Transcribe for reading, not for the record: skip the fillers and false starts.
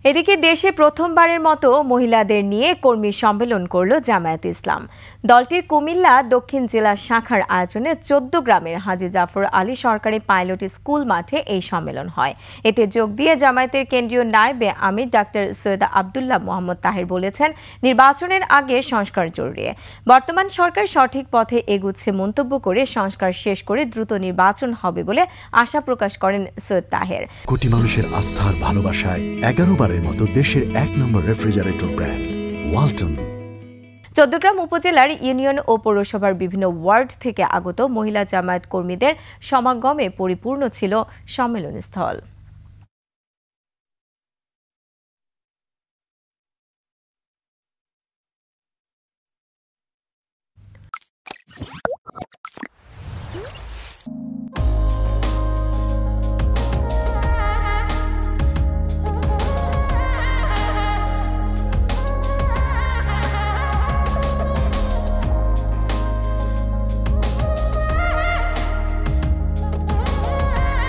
এদিকে দেশে প্রথমবারের মতো মহিলাদের নিয়ে কর্মী সম্মেলন করল জামায়াত ইসলাম। দলটির কুমিল্লা দক্ষিণ জেলা শাখার আয়োজনে 14 গ্রামের হাজী জাফর আলী সরকারি পাইলট স্কুল মাঠে এই সম্মেলন হয়। এতে যোগ দিয়ে জামায়াতের কেন্দ্রীয় নায়েবে আমির ডাক্তার সৈয়দ আব্দুল্লাহ মোহাম্মদ তাহের বলেছেন, নির্বাচনের আগে সংস্কার জরুরি। বর্তমান সরকার সঠিক পথে এগুচ্ছে মন্তব্য করে সংস্কার শেষ করে দ্রুত নির্বাচন হবে বলে আশা প্রকাশ করেন সৈয়দ তাহের। কোটি মানুষের আস্থার ভালোবাসায় 11 বারের মতো দেশের 1 নম্বর রেফ্রিজারেটর ব্র্যান্ড ওয়ালটন। 14 গ্রাম উপজেলার ইউনিয়ন ও পৌরসভার বিভিন্ন ওয়ার্ড থেকে আগত মহিলা জামায়াত কর্মীদের সমাগমে পরিপূর্ণ ছিল সম্মেলনস্থল।